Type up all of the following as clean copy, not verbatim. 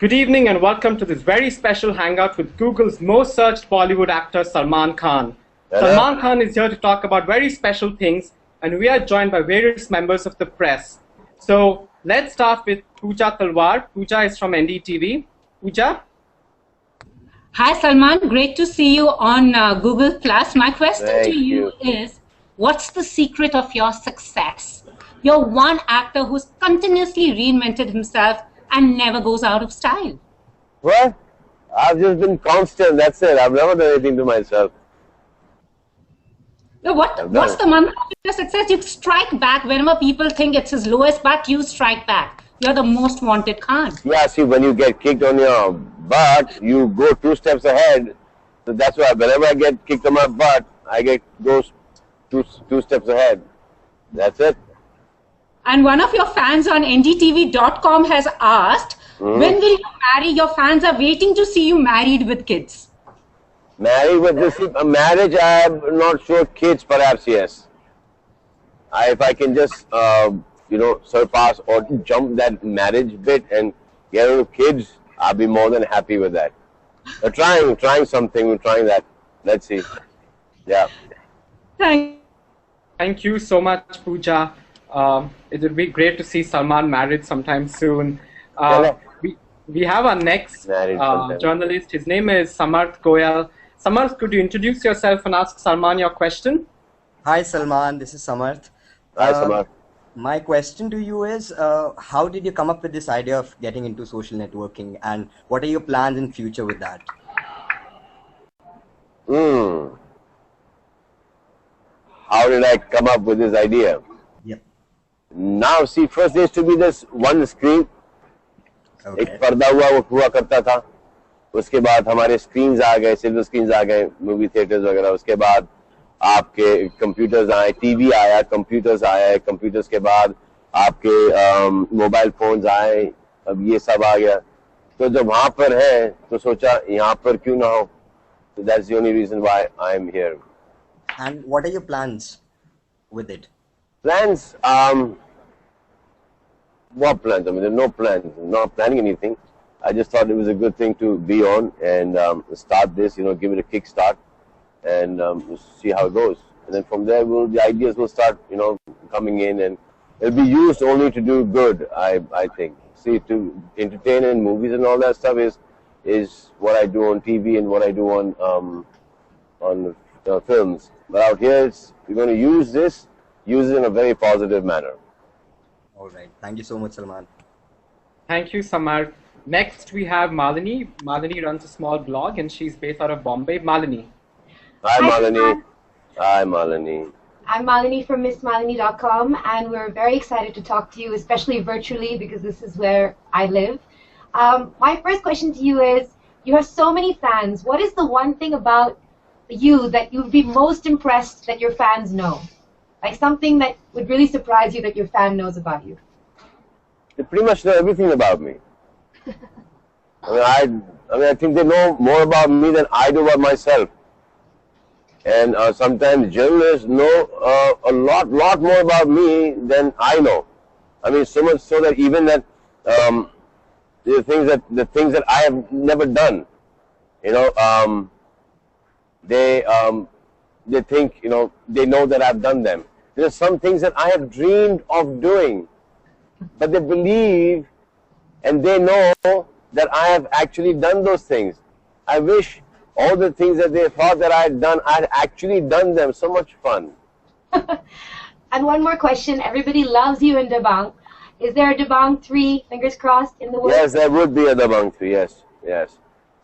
Good evening and welcome to this very special hangout with Google's most searched Bollywood actor Salman Khan. Salman Khan is here to talk about very special things, and we are joined by various members of the press. So let's start with Pooja Talwar. Pooja is from NDTV. Pooja? Hi Salman, great to see you on Google+. My question to you is, what's the secret of your success? You're one actor who's continuously reinvented himself and never goes out of style. Well, I've just been constant, that's it. I've never done anything to myself. Now, what's the mantra of your success? You strike back whenever people think it's his lowest, but you strike back. You're the most wanted Khan. Yeah, see, when you get kicked on your butt, you go 2 steps ahead. So that's why whenever I get kicked on my butt, I go two steps ahead. That's it. And one of your fans on ndtv.com has asked, when will you marry? Your fans are waiting to see you married with kids. Married with this marriage, I'm not sure. Kids, perhaps, yes. If I can just, surpass or jump that marriage bit and get into kids, I'll be more than happy with that. We're trying something. We're trying that. Let's see. Yeah. Thank you so much, Pooja. It would be great to see Salman married sometime soon. We have our next journalist. His name is Samarth Goyal. Samarth, could you introduce yourself and ask Salman your question? Hi Salman, this is Samarth. Hi Samarth. My question to you is, how did you come up with this idea of getting into social networking, and what are your plans in future with that? How did I come up with this idea? Yep. Now, see, first there used to be this one screen. Okay. एक पर्दा हुआ करता था. उसके बाद हमारे screens आ गए, silver screens आ गए, मूवी थिएटर्स वगैरह. उसके बाद आपके कंप्यूटर्स आए, टीवी आया, कंप्यूटर्स आए, कंप्यूटर्स के बाद आपके मोबाइल फोन्स आए, अब ये सब आ गया. तो जब वहाँ पर है तो सोचा यहाँ पर क्यों ना हो. So that's the only reason why I am here. And what are your plans with it? Plans? What plans? I mean, there are no plans. I'm not planning anything. I just thought it was a good thing to be on and start this, give it a kick start and see how it goes. And then from there, the ideas will start, coming in, and it'll be used only to do good, I think. See, to entertain in movies and all that stuff is what I do on TV and what I do on films. But out here, we're going to use it in a very positive manner. All right. Thank you so much, Salman. Thank you, Samarth. Next, we have Malini. Malini runs a small blog, and she's based out of Bombay. Malini. Hi, Malini. Hi, Malini. I'm Malini from MissMalini.com, and we're very excited to talk to you, especially virtually, because this is where I live. My first question to you is, you have so many fans. What is the one thing about you that you'd be most impressed that your fans know? Like something that would really surprise you that your fan knows about you? They pretty much know everything about me. I think they know more about me than I do about myself. And sometimes journalists know a lot more about me than I know. I mean, so much so that even that the things that I have never done, they think, they know that I've done them. There's some things that I have dreamed of doing, but they believe and they know that I have actually done those things. I wish all the things that they thought that I had done, I'd actually done them. So much fun. And one more question. Everybody loves you in Dabangg. Is there a Dabangg 3, fingers crossed, in the works? Yes, there would be a Dabangg 3, yes.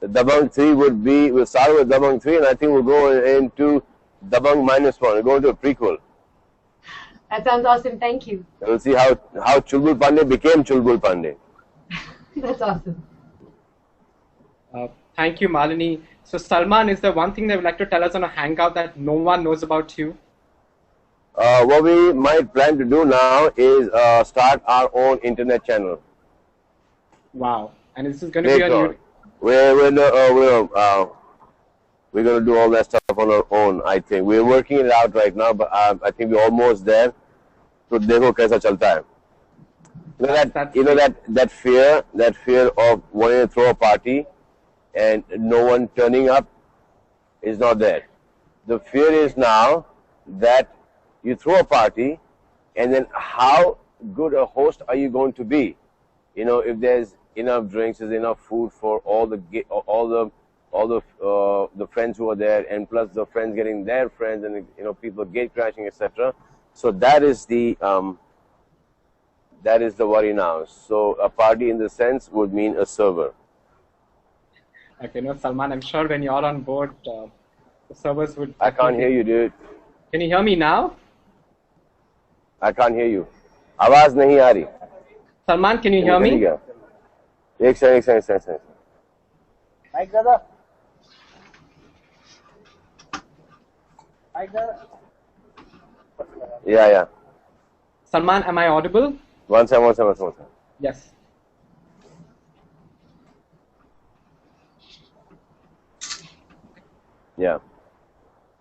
The Dabangg 3 we'll start with Dabangg 3, and I think we'll go into Dabangg -1. We'll go into a prequel. That sounds awesome. Thank you. We'll see how Chulbul Pandey became Chulbul Pandey. That's awesome. Thank you, Malini. So, Salman, is there one thing that you'd like to tell us on a hangout that no one knows about you? What we might plan to do now is start our own internet channel. Wow. And this is going to be a new... We're going to do all that stuff on our own, I think. We're working it out right now, but I think we're almost there. So, देखो कैसा चलता है. that fear of wanting to throw a party and no one turning up is not there. The fear is now that you throw a party, and then how good a host are you going to be? If there's enough drinks, there's enough food for all the friends who are there, and plus the friends getting their friends, and people gate crashing, etc. So that is the worry now. So a party in the sense would mean a server. Okay, no, Salman, I'm sure when you're on board, the servers would... I can't hear you, dude. Can you hear me now? I can't hear you. आवाज नहीं आ रही. Salman, can you hear me? एक second. Mike दादा. Yeah. Salman, am I audible? One second. Yes. Yeah.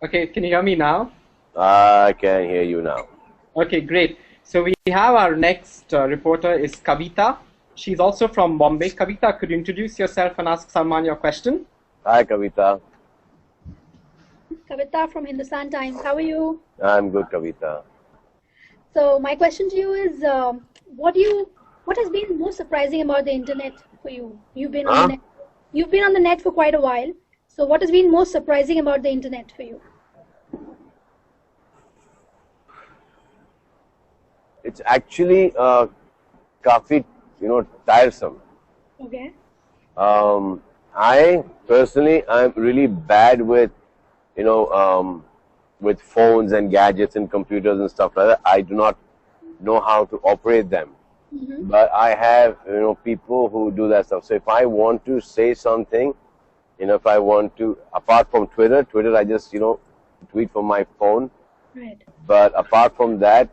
Okay, can you hear me now? I can hear you now. Okay, great. So we have our next reporter is Kavita. She's also from Bombay. Kavita, could you introduce yourself and ask Salman your question? Hi, Kavita. Kavita from Hindustan Times. How are you? I'm good, Kavita. So my question to you is, what has been most surprising about the internet for you? You've been on the net. You've been on the net for quite a while. So what has been most surprising about the internet for you? It's actually काफी tiresome. Okay. I personally, I'm really bad with with phones and gadgets and computers and stuff like that. I do not know how to operate them. Mm-hmm. But I have people who do that stuff. So if I want to say something, if I want to, apart from Twitter I just tweet from my phone. Right. But apart from that,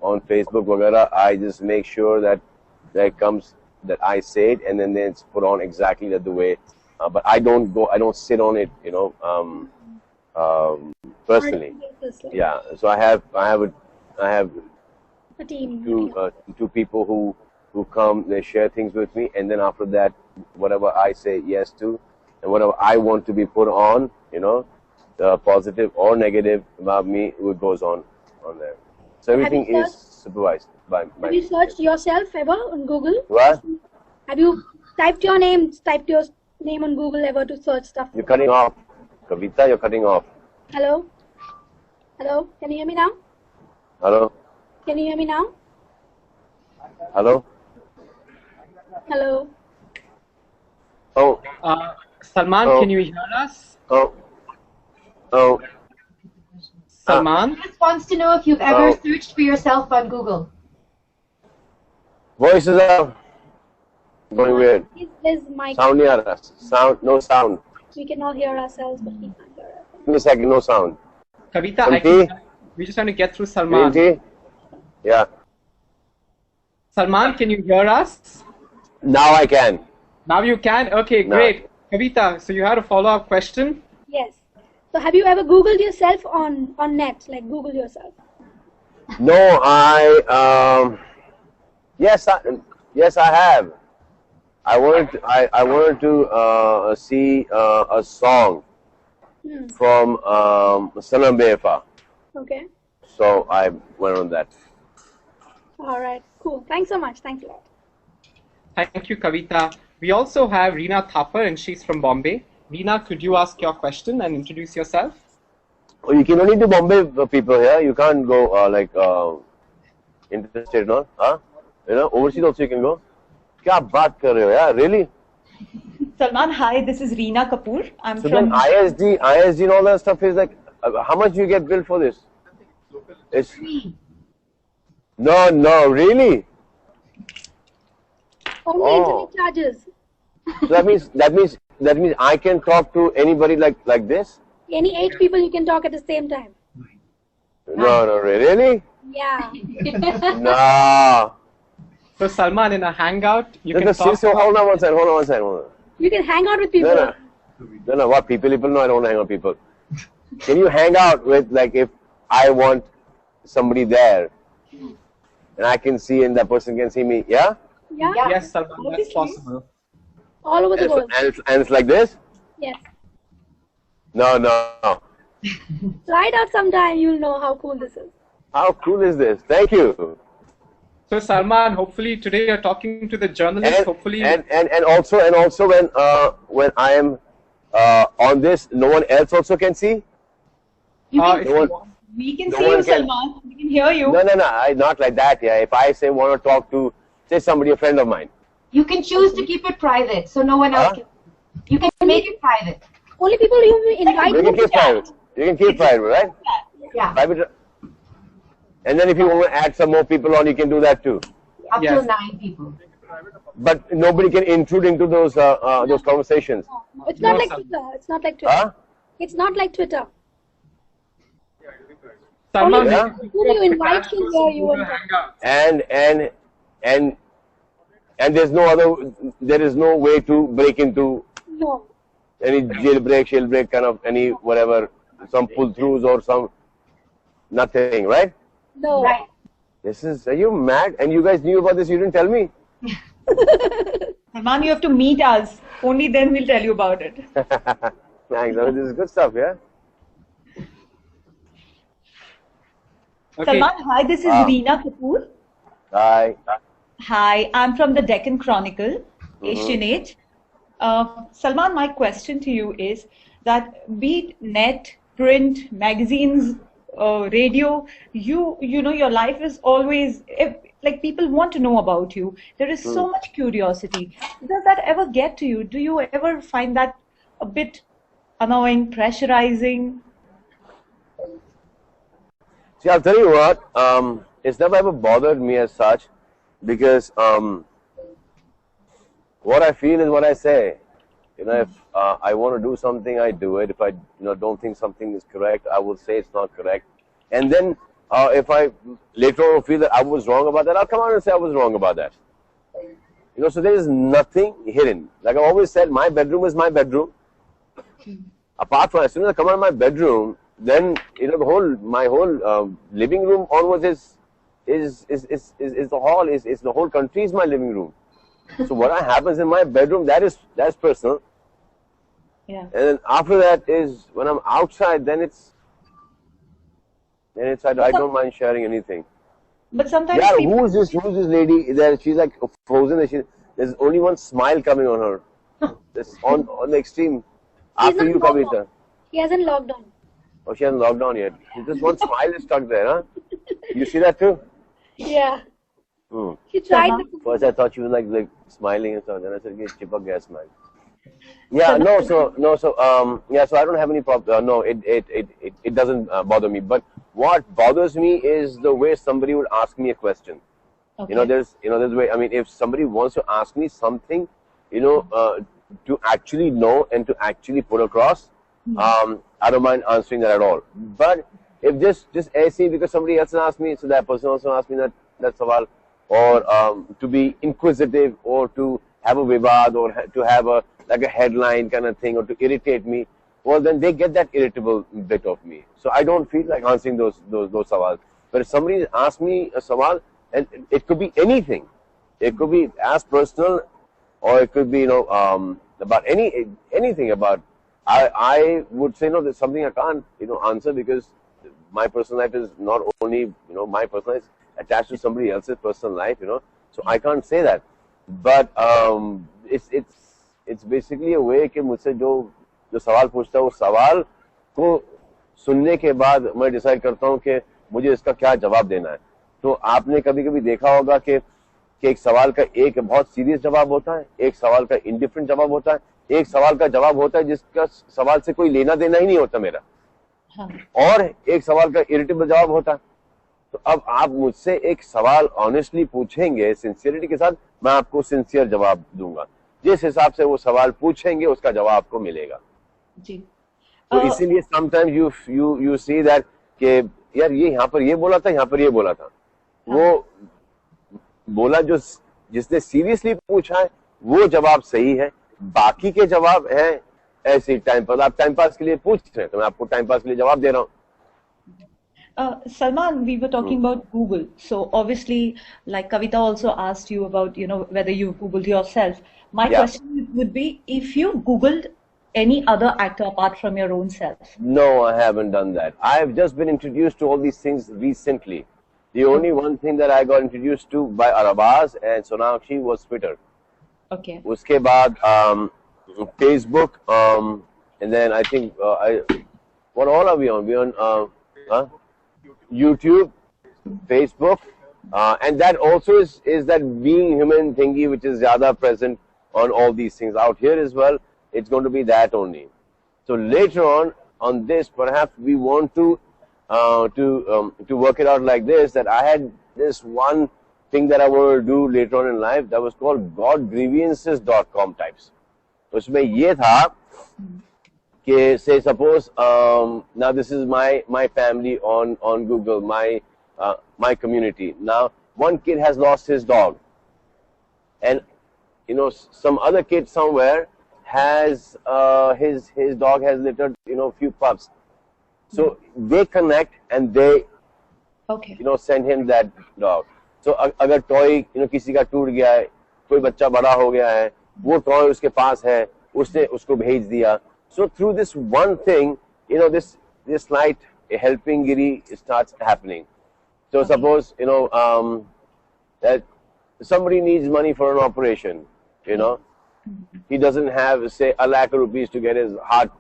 on Facebook, wagera, I just make sure that comes that I say it, and then it's put on exactly the way. But I don't sit on it, personally. Yeah. So I have A team. two people who come, they share things with me, and then after that, whatever I say yes to, and whatever I want to be put on, positive or negative about me, it goes on there. So everything is supervised by Have you searched yourself ever on Google? What? Have you typed your name on Google ever to search stuff? You're cutting off. Kavita, you're cutting off. Hello? Hello? Can you hear me now? Hello? Can you hear me now? Hello? Hello? Oh. Salman, can you hear us? Oh. Salman? He just wants to know if you've ever searched for yourself on Google. Voices are going weird. His mic. Sound nahi aa raha. No sound. We can all hear ourselves, but he can't hear us. Give me a second, no sound. Kavita, we just want to get through Salman. Yeah. Salman, can you hear us? Now I can. Now you can? Okay, great. Kavita, so you had a follow-up question? Yes. So have you ever Googled yourself on net, like Google yourself? No, yes, I have. I wanted to see a song from Sanam Befa. Okay. So I went on that. All right. Cool. Thanks so much. Thanks a lot. Thank you, Kavita. We also have Reena Thapar, and she's from Bombay. Reena, could you ask your question and introduce yourself? Oh, you can only do Bombay people here. You can't go interstate, no? Huh? Overseas also you can go. Kya baat kar rahe ho, yaar? Really? Salman, hi. This is Reena Kapoor. I'm so from. Then ISD and all that stuff is like, how much do you get billed for this? It's free. No, really? Only internet charges. So that means I can talk to anybody like this? Any 8 people you can talk at the same time. No, really? Yeah. No. So Salman, in a hangout, you can talk. So hold on one second. You can hang out with people. No, what people? No, I don't want to hang out with people. Can you hang out with, like, if I want somebody there, and I can see and that person can see me. Yeah? Yeah? Yes, Salman, that's possible. All over the world. And it's like this? Yes. No. Try it out sometime, you'll know how cool this is. How cool is this? Thank you. So Salman, hopefully today you're talking to the journalist. Hopefully, and also when I am on this, no one else also can see. You can if see. you want. We can No see one you, can- Salman. We can hear you. No, not like that. Yeah, if I say want to talk to say somebody, a friend of mine. You can choose to keep it private, so no one else can. You can make it private. Only people you invite You can keep private. You can keep private, right? Yeah, Private. And then if you want to add some more people on, you can do that too. up Yes. to 9 people. But nobody can intrude into those conversations. It's not No, like sir. Twitter. It's not like Twitter. Huh? It's not like Twitter. Salman, Only Yeah. who you invite can hear you. Google And Hangouts. And there is no way to break into no. any jailbreak kind of any whatever, some pull throughs or some nothing, right? No. Right. Are you mad? And you guys knew about this, you didn't tell me? Salman, you have to meet us. Only then we'll tell you about it. Thanks. This is good stuff, yeah? Okay. Salman, hi, this is Reena Kapoor. Hi. Hi, I'm from the Deccan Chronicle, Asian Age. Salman, my question to you is that be it net, print, magazines, radio, you know your life is always, like people want to know about you. There is so much curiosity. Does that ever get to you? Do you ever find that a bit annoying, pressurizing? See, I'll tell you what, it's never ever bothered me as such because what I feel is what I say. You know, if I want to do something, I do it. If I don't think something is correct, I will say it's not correct. And then if I later on feel that I was wrong about that, I'll come out and say I was wrong about that. You know, so there is nothing hidden. Like I always said, my bedroom is my bedroom. Apart from, as soon as I come out of my bedroom, then my whole living room onwards is the hall. Is the whole country is my living room. So what happens in my bedroom, that's personal. Yeah. And then after that is when I'm outside, then I don't mind sharing anything. But sometimes Yeah, people... who's this lady there? She's like frozen. There's only one smile coming on her. This on the extreme. After you, Kavita. He hasn't logged on. Oh, she hasn't logged on yet. Just one smile is stuck there, huh? You see that too? Yeah. Hmm. He tried. First I thought she was like smiling and so on. Then I said, "Yes, chipak gaya smile." Yeah, so I don't have any problem. No, it doesn't bother me. But what bothers me is the way somebody would ask me a question. Okay. There's a way. I mean, if somebody wants to ask me something, to actually know and to actually put across, I don't mind answering that at all. But if just AC because somebody else asked me, so that person also asked me that sawal, or to be inquisitive, or to have a vivad, or to have a headline kind of thing, or to irritate me, well then they get that irritable bit of me. So I don't feel like answering those sawals. But if somebody asks me a sawal, and it could be anything, it could be as personal, or it could be about anything about. I would say no, there's something I can't answer because my personal life is not only my personal life, it's attached to somebody else's personal life, so I can't say that. But it's basically a way कि मुझसे जो सवाल पूछता है वो सवाल को सुनने के बाद मैं डिसाइड करता हूँ कि मुझे इसका क्या जवाब देना है. तो आपने कभी देखा होगा कि एक सवाल का एक बहुत सीरियस जवाब होता है, एक सवाल का इंडिफरेंट जवाब होता है, एक सवाल का जवाब होता है जिसका सवाल से कोई लेना देना ही नहीं होता मेरा, और एक सवाल का इरिटेबल जवाब होता है. तो अब आप मुझसे एक सवाल ऑनेस्टली पूछेंगे सिंसियरिटी के साथ, मैं आपको सिंसियर जवाब दूंगा. जिस हिसाब से वो सवाल पूछेंगे उसका जवाब आपको मिलेगा. जी. तो इसीलिए समटाइम्स यू सी दैट कि यार ये यहाँ पर ये बोला था, यहाँ पर ये बोला था. वो बोला जो जिसने सीरियसली पूछा है वो जवाब सही है, बाकी के जवाब हैं ऐसे टाइम पास. आप टाइम पास के लिए पूछ रहे हैं तो मैं आपको टाइम पास के लिए जवाब दे रहा हूँ. Salman, we were talking about Google. So obviously, like Kavita also asked you about, whether you Googled yourself. My question would be, if you Googled any other actor apart from your own self? No, I haven't done that. I've just been introduced to all these things recently. The only one thing that I got introduced to by Arabaz and Sonakshi was Twitter. Okay. Uske baad, Facebook, and then I think, what all are we on? We're on YouTube, Facebook, and that also is that being human thingy which is zyada present on all these things. Out here as well, it's going to be that only. So later on this, perhaps we want to work it out like this, that I had this one thing that I want to do later on in life that was called godgrievances.com types. उसमें ये था कि, say suppose now this is my family on Google, my community. Now one kid has lost his dog, and some other kid somewhere has his dog has littered few pups. So they connect and they send him that dog. So अगर toy किसी का टूट गया है, कोई बच्चा बड़ा हो गया है, वो toy उसके पास है, उसने उसको भेज दिया. So through this one thing, this slight helping giri starts happening. So suppose that somebody needs money for an operation, he doesn't have, say, 1 lakh rupees to get his heart,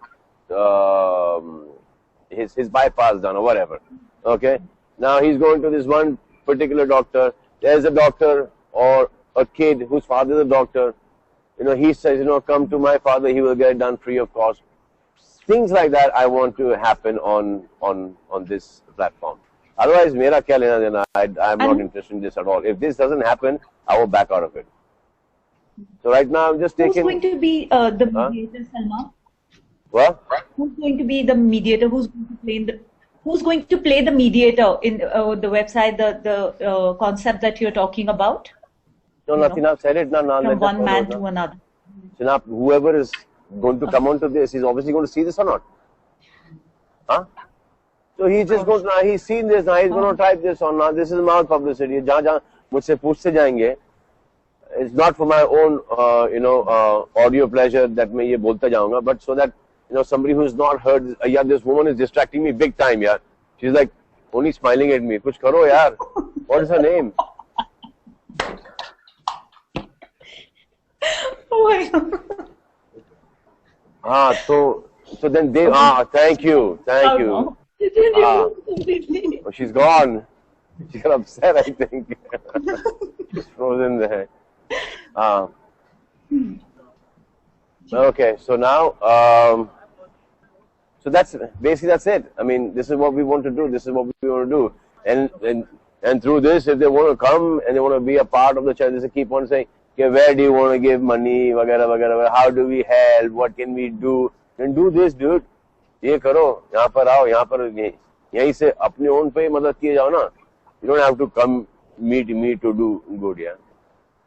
his bypass done or whatever. Okay, now he's going to this one particular doctor. There's a doctor or a kid whose father is a doctor. He says, come to my father, he will get it done free of cost. Things like that I want to happen on this platform. Otherwise, mera kya lena dena? I'm not interested in this at all. If this doesn't happen, I will back out of it. So right now I'm just taking. Who's going to be the mediator, Salman? What? Who's going to be the mediator? Who's going to play the mediator in the website? The concept that you're talking about? No, nothing. I've said it. From one man to another. So now whoever is going to come onto this is obviously going to see this or not? Huh? So he's just going to, he's seen this, now he's going to type this on, now this is mouth publicity. जहाँ मुझसे पूछते जाएंगे, it's not for my own, audio pleasure that मैं ये बोलता जाऊँगा, but so that, somebody who's not heard, yeah, this woman is distracting me big time, यार. She's like only smiling at me. कुछ करो यार. What is her name? Oh my God. So then they, thank you. Oh, she's gone. She got upset, I think. She's frozen there. Okay, so now, so that's it. I mean, this is what we want to do. This is what we want to do. And through this, if they want to come and they want to be a part of the channel, they keep on saying, okay, where do you want to give money, वगैरह वगैरह, how do we help, what can we do? Then do this, dude. ये करो, यहाँ पर आओ, यहाँ पर यहीं से अपने own पे मदद किए जाओ ना. You don't have to come meet me to do good, yeah.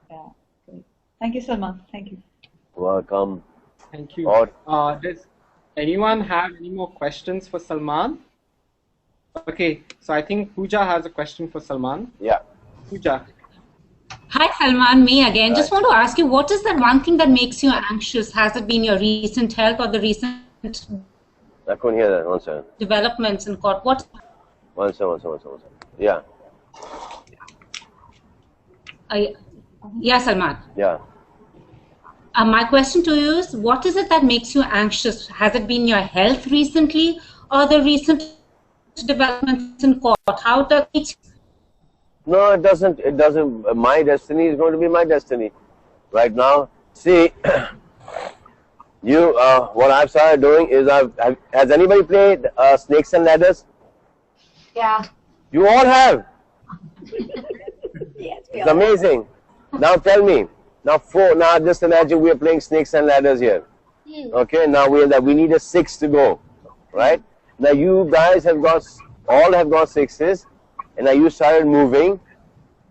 Yeah. Thank you, Salman. Thank you. Welcome. Thank you. Does anyone have any more questions for Salman? Okay, so I think Pooja has a question for Salman. Yeah. Pooja. Hi Salman, me again. Just want to ask you, what is that one thing that makes you anxious? Has it been your recent health or the recent I couldn't hear that. 1 second. Developments in court? What? 1 second. Yeah. Yeah, Salman. Yeah. My question to you is, what is it that makes you anxious? Has it been your health recently or the recent developments in court? How does it? No, it doesn't. It doesn't. My destiny is going to be my destiny. Right now, see, what I've started doing is has anybody played Snakes and Ladders? Yeah. You all have. Yes, It's amazing. Now tell me. Now just imagine we are playing Snakes and Ladders here. Okay. Now we need a 6 to go, right? Now you guys have got 6s. And now you started moving,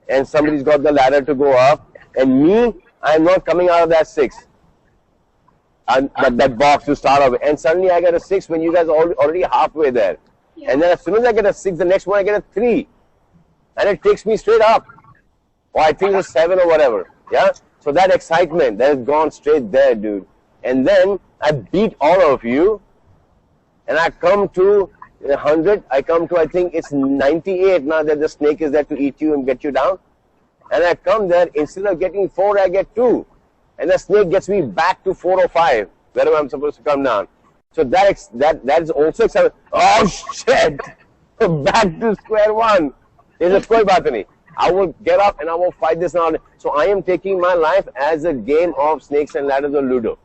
and somebody's got the ladder to go up, and me, I'm not coming out of that 6. And that box to start off with. And suddenly I get a 6 when you guys are already halfway there. And then as soon as I get a 6, the next one I get a 3. And it takes me straight up. Or I think it was 7 or whatever. Yeah? So that excitement, that has gone straight there, dude. And then I beat all of you. And I come to 100. I come to, I think it's 98 now that the snake is there to eat you and get you down. And I come there, instead of getting 4, I get 2. And the snake gets me back to 4 or 5, wherever I'm supposed to come down. So that is also exciting. Oh shit! Back to square one. Is koi baat nahi. I will get up and I will fight this now. So I am taking my life as a game of snakes and ladders or Ludo.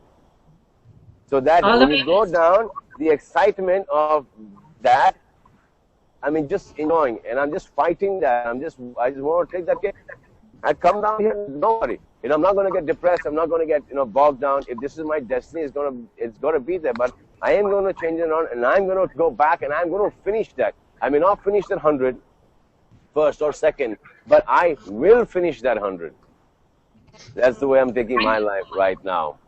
So that when you go down, the excitement of that, I mean, just enjoying, and I'm just fighting that. I just want to take that game. I come down here, don't worry. I'm not going to get depressed. I'm not going to get, bogged down. If this is my destiny, it's going to be there. But I am going to change it around, and I'm going to go back, and I'm going to finish that. I may not finish that 100 first or second, but I will finish that 100. That's the way I'm taking my life right now.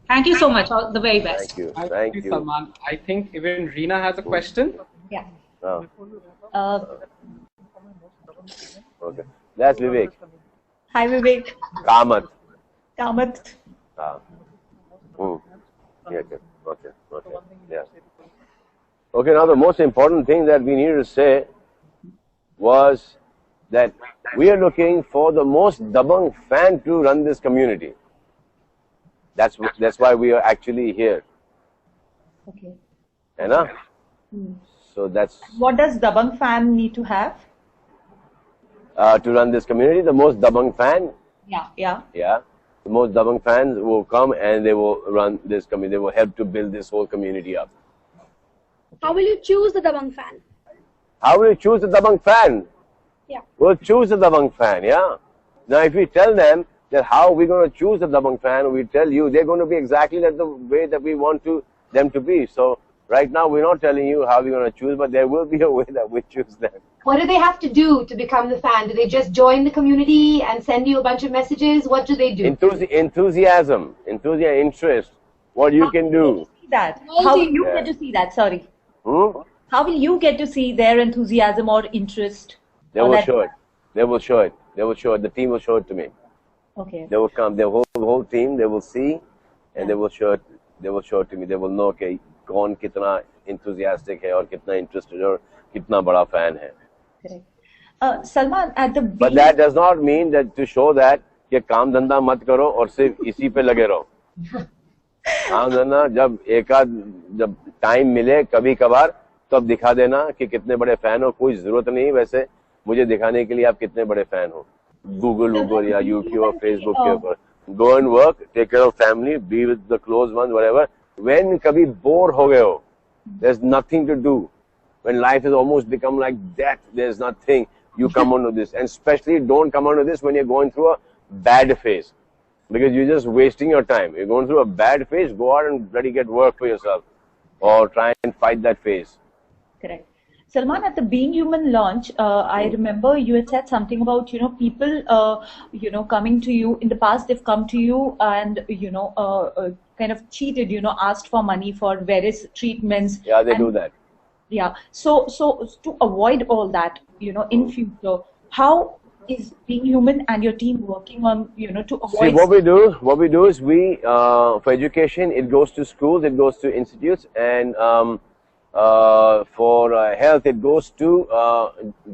Thank you so much. All the very best. Thank you. Thank you, Salman. I think even Reena has a question. Yeah. Oh. Okay. That's Vivek. Hi, Vivek. Kamat. Kamat. Yeah, okay. Yeah. Okay, now the most important thing that we needed to say was that we are looking for the most dabang fan to run this community. That's why we are actually here. Okay. Right? So that's... What does dabang fan need to have? To run this community, the most dabang fan. Yeah. The most dabang fans will come and they will run this community. They will help to build this whole community up. How will you choose the dabang fan? How will you choose the dabang fan? Yeah. We'll choose the dabang fan, yeah. Now, if we tell them that how we're going to choose the dabang fan, we tell you they're going to be exactly the way that we want them to be. So, right now, we're not telling you how we're going to choose, but there will be a way that we choose them. What do they have to do to become the fan? Do they just join the community and send you a bunch of messages? What do they do? Enthusiasm, interest, what you can do. How will you get to see that? Sorry. How will you get to see their enthusiasm or interest? They will show it. They will show it. The team will show it to me. Okay. They will come. The whole team. They will see, and they will show it. They will show it to me. They will know कि कौन कितना enthusiastic है और कितना interested और कितना बड़ा fan है. Correct. Salman, at the But that does not mean that to show that कि काम धंधा मत करो और सिर्फ इसी पे लगे रहो. काम धंधा जब टाइम मिले कभी कभार तब दिखा देना कि कितने बड़े फैन हो. कोई जरूरत नहीं वैसे मुझे दिखाने के लिए आप कितने बड़े फैन हो. Google या YouTube और Facebook के ऊपर. Go and work, take care of family, be with the close ones, whatever. When कभी बोर हो गए हो, there's nothing to do. When life has almost become like death, there's nothing. You come onto this, and especially don't come onto this when you're going through a bad phase, because you're just wasting your time. You're going through a bad phase. Go out and ready get work for yourself, or try and fight that phase. Correct. Salman, at the Being Human launch, I remember you had said something about, people, coming to you. In the past, they've come to you and, kind of cheated, asked for money for various treatments. Yeah, they do that. Yeah. So to avoid all that, in future, how is Being Human and your team working on, to avoid... See, what we do is we, for education, it goes to schools, it goes to institutes, and for health, it goes to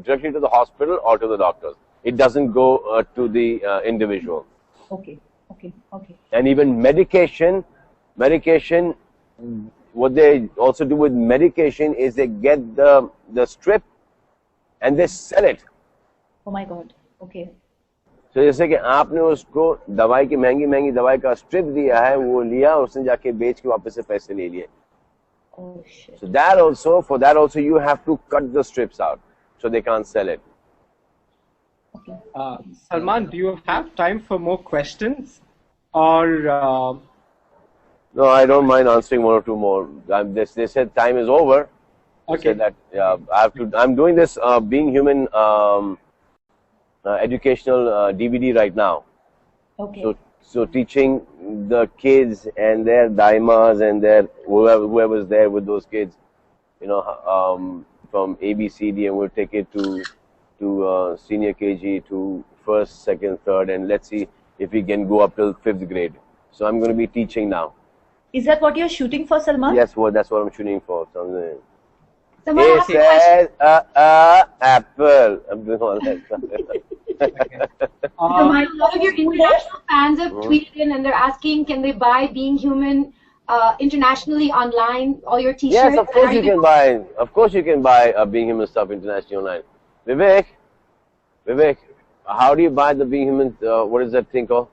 directly to the hospital or to the doctors. It doesn't go to the individual. Okay. And even medication, what they also do with medication is they get the strip and they sell it. Oh my God. Okay. So जैसे कि आपने उसको दवाई की महंगी दवाई का strip दिया है, वो लिया, उसने जाके बेच के वापस से पैसे ले लिए. Oh shit. So for that also you have to cut the strips out, so they can't sell it. Okay. Salman, do you have time for more questions, or? No, I don't mind answering one or two more. They said time is over. Okay. They said that I'm doing this Being Human educational DVD right now. Okay. So teaching the kids and their daimas and their whoever's there with those kids from A, B, C, D, and we'll take it to senior KG, to first, second, third, and let's see if we can go up till 5th grade. So I'm going to be teaching now. Is that what you're shooting for, Salman? Yes, that's what I'm shooting for. Something. Salman, I It have a question. says apple. I'm doing all that stuff. Salman, a lot of your international fans have tweeted in and they're asking, can they buy Being Human internationally online? All your T-shirts. Yes, of course you can buy. Of course you can buy Being Human stuff internationally online. Vivek, how do you buy the Being Human? What is that thing called?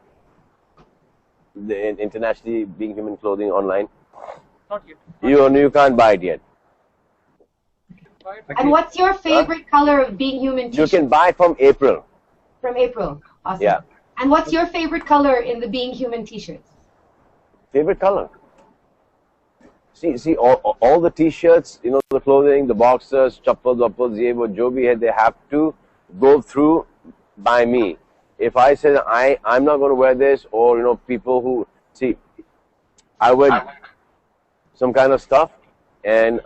The internationally Being Human clothing online. Not yet. You can't buy it yet. And what's your favorite color of Being Human You T-shirt? can buy from April. From April. Awesome. Yeah. And what's your favorite color in the Being Human T-shirts? Favorite color? See, all the T-shirts, the clothing, the boxers, chappals, ye wo jo bhi hai, they have to go through by me. If I say I'm not going to wear this, or people who I wear some kind of stuff, and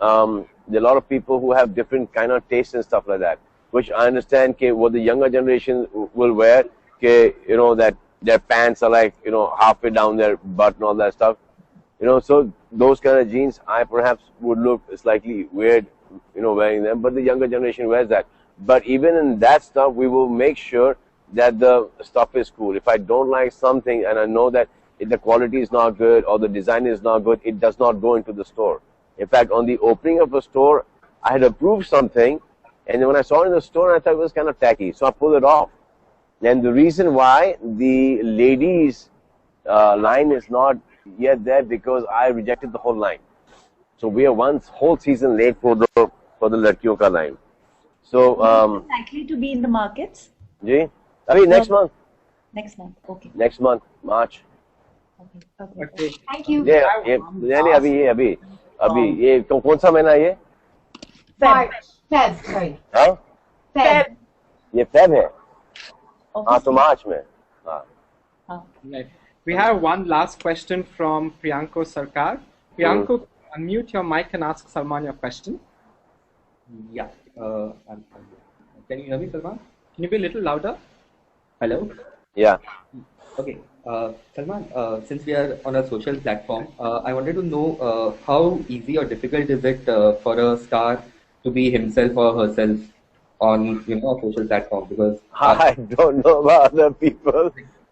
there are a lot of people who have different kind of tastes and stuff like that, which I understand what the younger generation will wear, that their pants are like halfway down their butt and all that stuff. So those kind of jeans, I perhaps would look slightly weird, wearing them, but the younger generation wears that. But even in that stuff, we will make sure that the stuff is cool. If I don't like something and I know that if the quality is not good or the design is not good, it does not go into the store. In fact, on the opening of a store, I had approved something, and then when I saw it in the store, I thought it was kind of tacky, so I pulled it off. And the reason why the ladies line is not yet there, because I rejected the whole line. So we are one whole season late for the ladkiyon ka line. So likely to be in the markets? जी अभी next month. Next month, okay. Next month, March. Okay. Thank you. ये अभी ये कौन सा महीना ये? March. Feb, sorry. हाँ? Feb. ये Feb है. हाँ तो March में. हाँ. Right. We have one last question from Priyanko Sarkar. Priyanko, unmute your mic and ask Salman your question. Yeah. Can you hear me, Salman? Can you be a little louder? Hello? Yeah. Okay. Salman, since we are on a social platform, I wanted to know how easy or difficult is it for a star to be himself or herself on a social platform? Because I don't know about other people.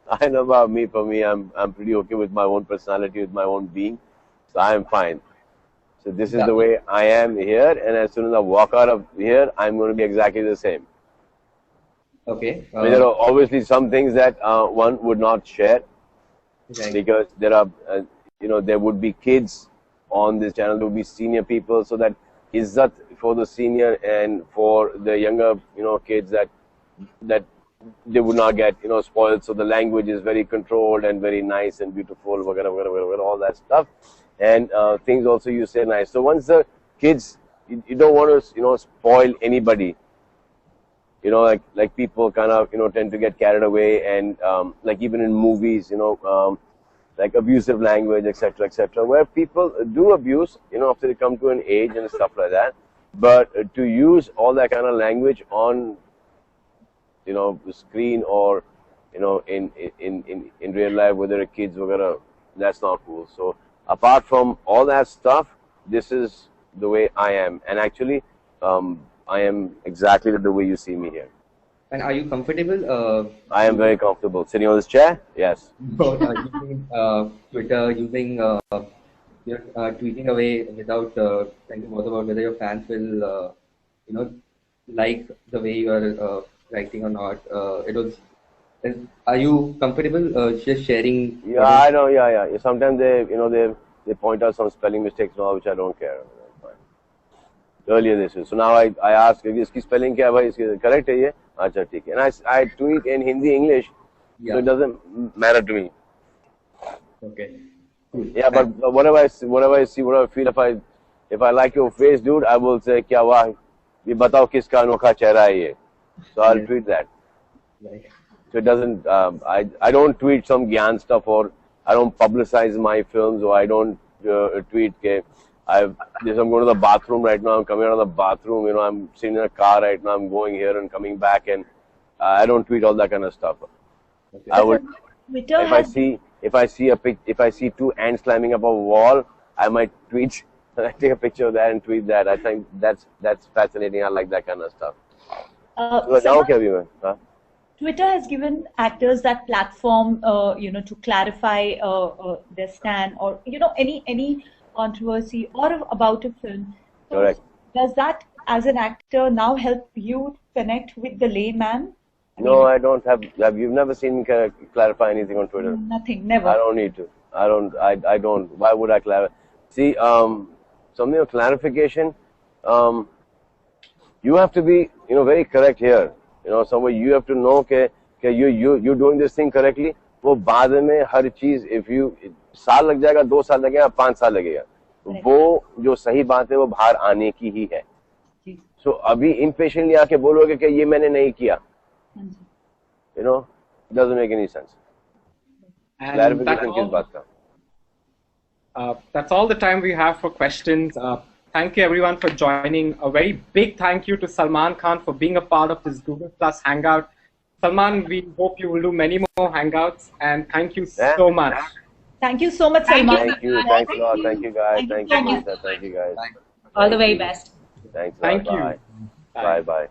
I know about me. For me, I'm pretty okay with my own personality, with my own being. So I'm fine. So this is the way I am here, and as soon as I walk out of here, I'm going to be exactly the same. Okay. I mean, there are obviously some things that one would not share, Right. because there are, there would be kids on this channel, there would be senior people, so that izzat for the senior and for the younger, kids that they would not get, spoiled. So the language is very controlled and very nice and beautiful, all that stuff. And things also you say nice. So once the kids, you don't want to, spoil anybody. Like people kind of, tend to get carried away, and like even in movies, like abusive language, etc., where people do abuse, after they come to an age and stuff like that. But to use all that kind of language on, the screen or, in real life, whether a kids were that's not cool. So apart from all that stuff, this is the way I am, and actually, I am exactly the way you see me here. And are you comfortable? I am very comfortable sitting on this chair. Yes. Using Twitter, using tweeting away without trying to bother about whether your fans will, like the way you are writing or not. Are you comfortable just sharing? Yeah, I know. Yeah. Sometimes they point out some spelling mistakes and all, which I don't care. Earlier this is. So now I ask, iski spelling kya bhai, iski correct hai ye? Acha, theek hai. And I tweet in Hindi, English, so it doesn't matter to me. Okay. Yeah, but whatever I see, whatever I feel, if I like your face, dude, I will say, kya wah, ye batao kiska anokha chehra hai ye. So I'll tweet that. Right. So it doesn't, I don't tweet some gyan stuff, or I don't publicize my films, or I don't tweet ke I'm going to the bathroom right now. I'm coming out of the bathroom. You know, I'm sitting in a car right now. I'm going here and coming back, and I don't tweet all that kind of stuff. Okay. I would, if I see two ants climbing up a wall, I might tweet. I take a picture of that and tweet that. I think that's fascinating. I like that kind of stuff. Twitter has given actors that platform, to clarify their stand or any controversy or about a film. So correct. Does that, as an actor, now help you connect with the layman? No, I don't have. You've never seen me clarify anything on Twitter. Nothing, never. I don't need to. I don't. Why would I clarify? See, something of clarification. You have to be, very correct here. Somewhere you have to know that you're doing this thing correctly. वो बाद में हर चीज if you साल लग जाएगा, 2 साल लगेगा, 5 साल लगेगा, वो जो सही बात है वो बाहर आने की ही है. So अभी impatiently आके बोलोगे कि ये मैंने नहीं किया, it doesn't make any sense. Clarification किस बात का? That's all the time we have for questions. Thank you everyone for joining. A very big thank you to Salman Khan for being a part of this Google Plus Hangout. Salman, we hope you will do many more Hangouts, and thank you so much. Thank you so much, Salman. Thank you. Thanks a lot. Thank you, guys. Thank you, guys. All the very best. Thanks a lot. Thank you. Bye. Bye.